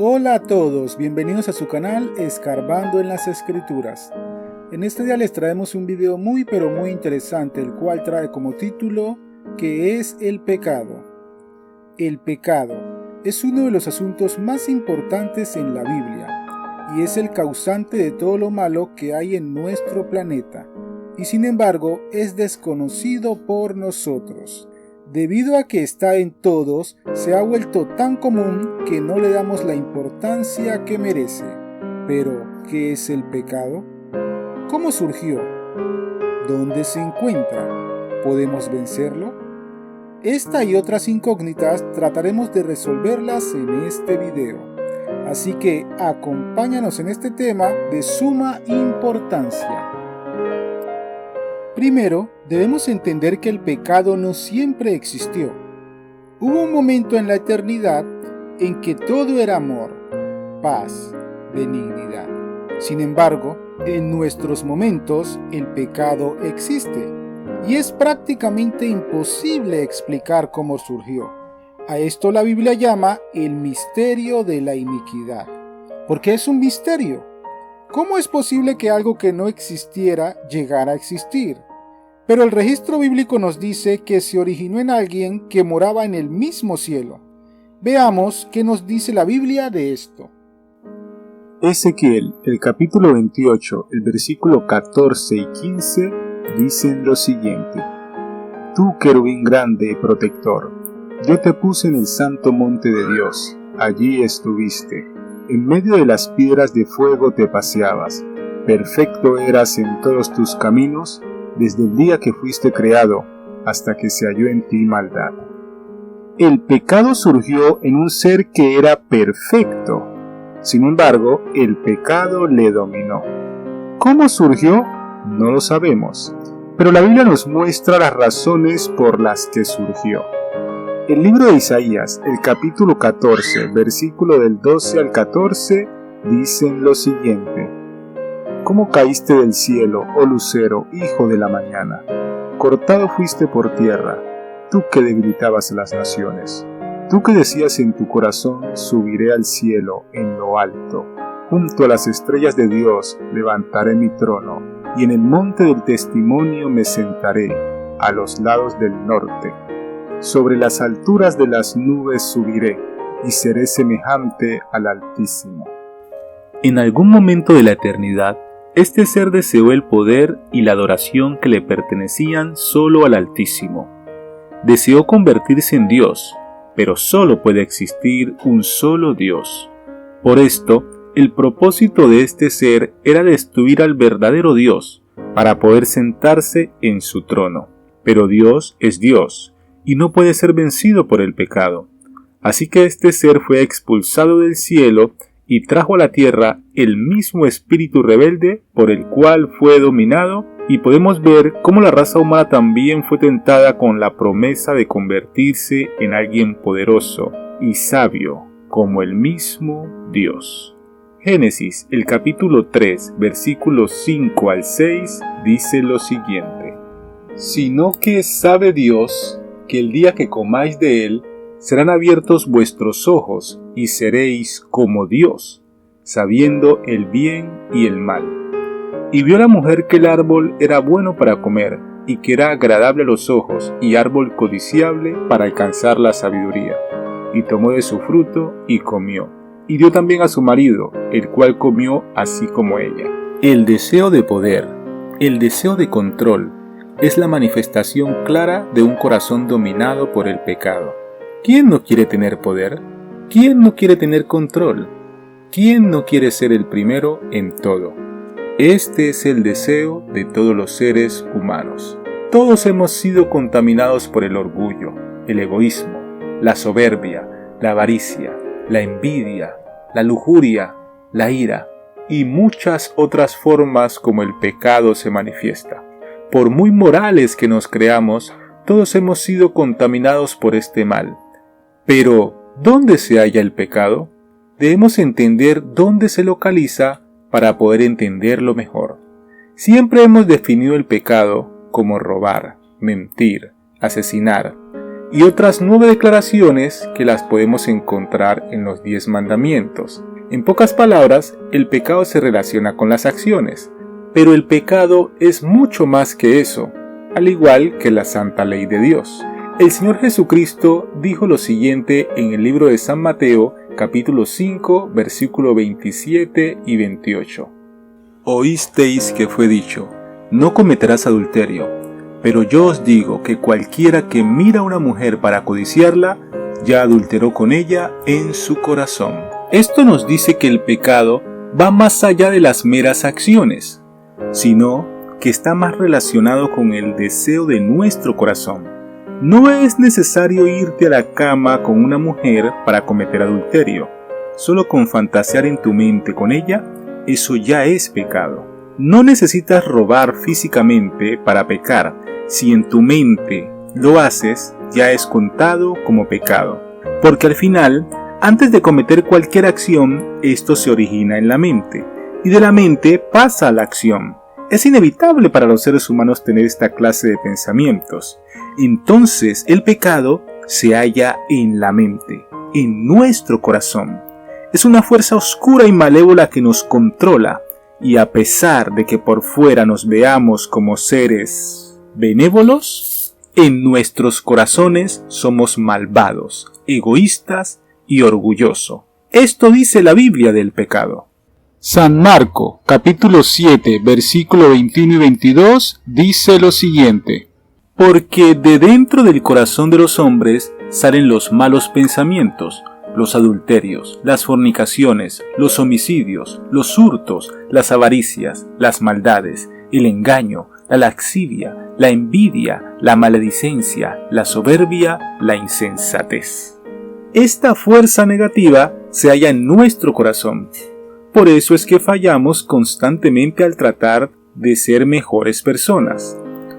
Hola a todos, bienvenidos a su canal Escarbando en las Escrituras. En este día les traemos un video muy interesante, el cual trae como título ¿Qué es el pecado? El pecado es uno de los asuntos más importantes en la Biblia y es el causante de todo lo malo que hay en nuestro planeta, y sin embargo es desconocido por nosotros. Debido a que está en todos, se ha vuelto tan común que no le damos la importancia que merece. Pero, ¿qué es el pecado? ¿Cómo surgió? ¿Dónde se encuentra? ¿Podemos vencerlo? Esta y otras incógnitas trataremos de resolverlas en este video. Así que acompáñanos en este tema de suma importancia. Primero, debemos entender que el pecado no siempre existió. Hubo un momento en la eternidad en que todo era amor, paz, benignidad. Sin embargo, en nuestros momentos el pecado existe y es prácticamente imposible explicar cómo surgió. A esto la Biblia llama el misterio de la iniquidad. ¿Por qué es un misterio? ¿Cómo es posible que algo que no existiera llegara a existir? Pero el registro bíblico nos dice que se originó en alguien que moraba en el mismo cielo. Veamos qué nos dice la Biblia de esto. Ezequiel, el capítulo 28, el versículo 14 y 15, dicen lo siguiente: Tú, querubín grande y protector, yo te puse en el santo monte de Dios, allí estuviste. En medio de las piedras de fuego te paseabas, perfecto eras en todos tus caminos, desde el día que fuiste creado, hasta que se halló en ti maldad. El pecado surgió en un ser que era perfecto. Sin embargo, el pecado le dominó. ¿Cómo surgió? No lo sabemos, pero la Biblia nos muestra las razones por las que surgió. El libro de Isaías, el capítulo 14, versículo del 12 al 14, dicen lo siguiente: ¿Cómo caíste del cielo, oh lucero, hijo de la mañana? Cortado fuiste por tierra, tú que debilitabas las naciones. Tú que decías en tu corazón, subiré al cielo en lo alto. Junto a las estrellas de Dios levantaré mi trono, y en el monte del testimonio me sentaré, a los lados del norte. Sobre las alturas de las nubes subiré, y seré semejante al Altísimo. En algún momento de la eternidad, este ser deseó el poder y la adoración que le pertenecían solo al Altísimo. Deseó convertirse en Dios, pero solo puede existir un solo Dios. Por esto, el propósito de este ser era destruir al verdadero Dios, para poder sentarse en su trono. Pero Dios es Dios, y no puede ser vencido por el pecado. Así que este ser fue expulsado del cielo y trajo a la tierra el mismo espíritu rebelde por el cual fue dominado, y podemos ver cómo la raza humana también fue tentada con la promesa de convertirse en alguien poderoso y sabio como el mismo Dios. Génesis, el capítulo 3, versículos 5 al 6, dice lo siguiente: Sino que sabe Dios que el día que comáis de él, serán abiertos vuestros ojos, y seréis como Dios, sabiendo el bien y el mal. Y vio la mujer que el árbol era bueno para comer, y que era agradable a los ojos, y árbol codiciable para alcanzar la sabiduría. Y tomó de su fruto, y comió. Y dio también a su marido, el cual comió así como ella. El deseo de poder, el deseo de control, es la manifestación clara de un corazón dominado por el pecado. ¿Quién no quiere tener poder? ¿Quién no quiere tener control? ¿Quién no quiere ser el primero en todo? Este es el deseo de todos los seres humanos. Todos hemos sido contaminados por el orgullo, el egoísmo, la soberbia, la avaricia, la envidia, la lujuria, la ira y muchas otras formas como el pecado se manifiesta. Por muy morales que nos creamos, todos hemos sido contaminados por este mal. Pero, ¿dónde se halla el pecado? Debemos entender dónde se localiza para poder entenderlo mejor. Siempre hemos definido el pecado como robar, mentir, asesinar. y otras 9 declaraciones que las podemos encontrar en los 10 mandamientos. En pocas palabras, el pecado se relaciona con las acciones, pero el pecado es mucho más que eso, al igual que la santa ley de Dios. El Señor Jesucristo dijo lo siguiente en el libro de San Mateo, capítulo 5, versículo 27 y 28. Oísteis que fue dicho, no cometerás adulterio, pero yo os digo que cualquiera que mira a una mujer para codiciarla, ya adulteró con ella en su corazón. Esto nos dice que el pecado va más allá de las meras acciones, sino que está más relacionado con el deseo de nuestro corazón. No es necesario irte a la cama con una mujer para cometer adulterio. Solo con fantasear en tu mente con ella, eso ya es pecado. No necesitas robar físicamente para pecar. Si en tu mente lo haces, ya es contado como pecado. Porque al final, antes de cometer cualquier acción, esto se origina en la mente. Y de la mente pasa a la acción. Es inevitable para los seres humanos tener esta clase de pensamientos. Entonces el pecado se halla en la mente, en nuestro corazón. Es una fuerza oscura y malévola que nos controla, y a pesar de que por fuera nos veamos como seres benévolos, en nuestros corazones somos malvados, egoístas y orgullosos. Esto dice la Biblia del pecado. San Marco, capítulo 7, versículo 21 y 22, dice lo siguiente: porque de dentro del corazón de los hombres salen los malos pensamientos, los adulterios, las fornicaciones, los homicidios, los hurtos, las avaricias, las maldades, el engaño, la lascivia, la envidia, la maledicencia, la soberbia, la insensatez. Esta fuerza negativa se halla en nuestro corazón. Por eso es que fallamos constantemente al tratar de ser mejores personas.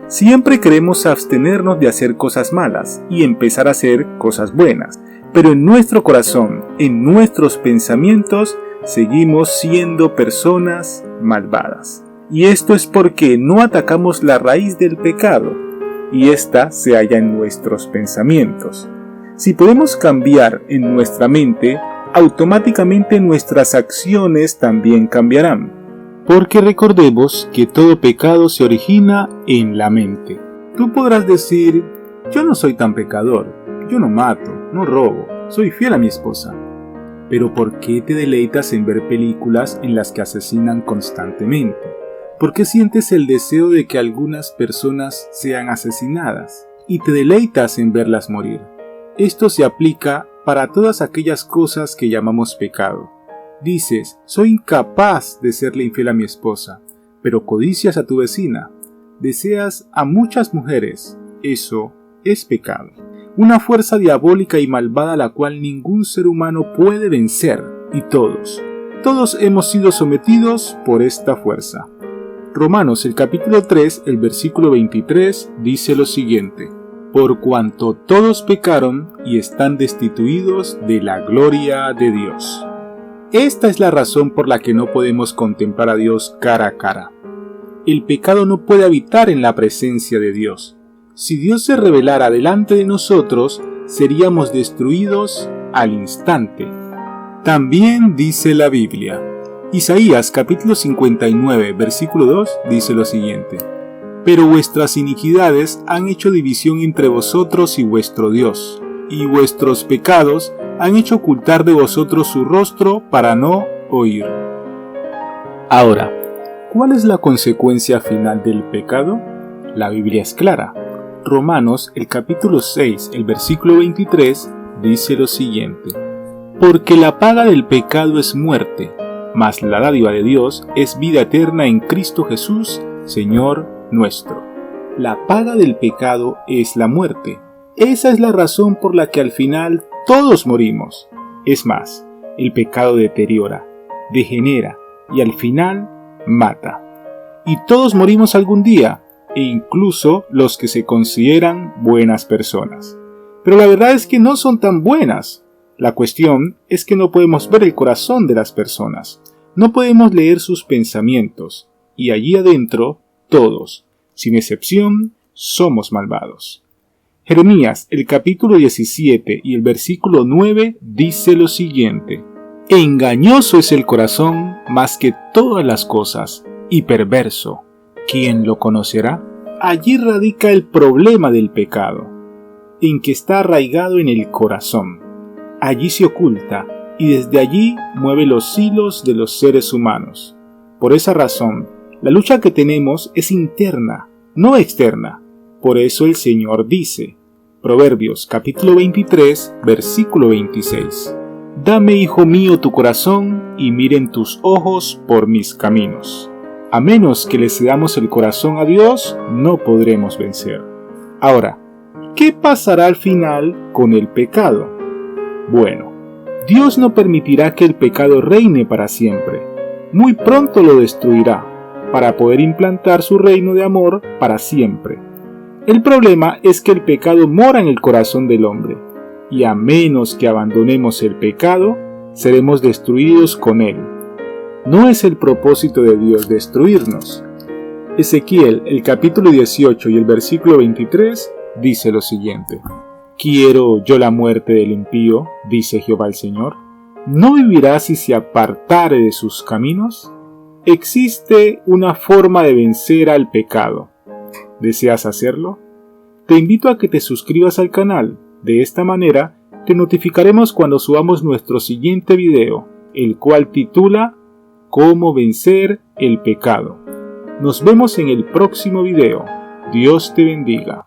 Siempre queremos abstenernos de hacer cosas malas y empezar a hacer cosas buenas, pero en nuestro corazón, en nuestros pensamientos, seguimos siendo personas malvadas. Y esto es porque no atacamos la raíz del pecado, y ésta se halla en nuestros pensamientos. Si podemos cambiar en nuestra mente, automáticamente nuestras acciones también cambiarán. Porque recordemos que todo pecado se origina en la mente. Tú podrás decir, yo no soy tan pecador, yo no mato, no robo, soy fiel a mi esposa. Pero ¿por qué te deleitas en ver películas en las que asesinan constantemente? ¿Por qué sientes el deseo de que algunas personas sean asesinadas y te deleitas en verlas morir? Esto se aplica para todas aquellas cosas que llamamos pecado. Dices, soy incapaz de serle infiel a mi esposa, pero codicias a tu vecina. Deseas a muchas mujeres. Eso es pecado. Una fuerza diabólica y malvada a la cual ningún ser humano puede vencer. Y todos hemos sido sometidos por esta fuerza. Romanos, el capítulo 3, el versículo 23, dice lo siguiente: por cuanto todos pecaron y están destituidos de la gloria de Dios. Esta es la razón por la que no podemos contemplar a Dios cara a cara. El pecado no puede habitar en la presencia de Dios. Si Dios se revelara delante de nosotros, seríamos destruidos al instante. También dice la Biblia. Isaías capítulo 59, versículo 2 dice lo siguiente: pero vuestras iniquidades han hecho división entre vosotros y vuestro Dios, y vuestros pecados han hecho ocultar de vosotros su rostro para no oír. Ahora, ¿cuál es la consecuencia final del pecado? La Biblia es clara. Romanos, el capítulo 6, el versículo 23, dice lo siguiente: porque la paga del pecado es muerte, mas la dádiva de Dios es vida eterna en Cristo Jesús, Señor nuestro. La paga del pecado es la muerte. Esa es la razón por la que al final todos morimos. Es más, el pecado deteriora, degenera y al final mata. Y todos morimos algún día, e incluso los que se consideran buenas personas. Pero la verdad es que no son tan buenas. La cuestión es que no podemos ver el corazón de las personas. No podemos leer sus pensamientos. Y allí adentro, todos, sin excepción, somos malvados. Jeremías, el capítulo 17 y el versículo 9 dice lo siguiente: Engañoso es el corazón más que todas las cosas, y perverso. ¿Quién lo conocerá? Allí radica el problema del pecado, en que está arraigado en el corazón. Allí se oculta, y desde allí mueve los hilos de los seres humanos. Por esa razón, la lucha que tenemos es interna, no externa. Por eso el Señor dice, Proverbios capítulo 23, versículo 26, Dame, hijo mío, tu corazón, y miren tus ojos por mis caminos. A menos que le cedamos el corazón a Dios, no podremos vencer. Ahora, ¿qué pasará al final con el pecado? Bueno, Dios no permitirá que el pecado reine para siempre. Muy pronto lo destruirá, para poder implantar su reino de amor para siempre. El problema es que el pecado mora en el corazón del hombre, y a menos que abandonemos el pecado, seremos destruidos con él. No es el propósito de Dios destruirnos. Ezequiel, el capítulo 18 y el versículo 23, dice lo siguiente: ¿Quiero yo la muerte del impío? Dice Jehová el Señor. ¿No vivirá si se apartare de sus caminos? Existe una forma de vencer al pecado. ¿Deseas hacerlo? Te invito a que te suscribas al canal. De esta manera, te notificaremos cuando subamos nuestro siguiente video, el cual titula ¿Cómo vencer el pecado? Nos vemos en el próximo video. Dios te bendiga.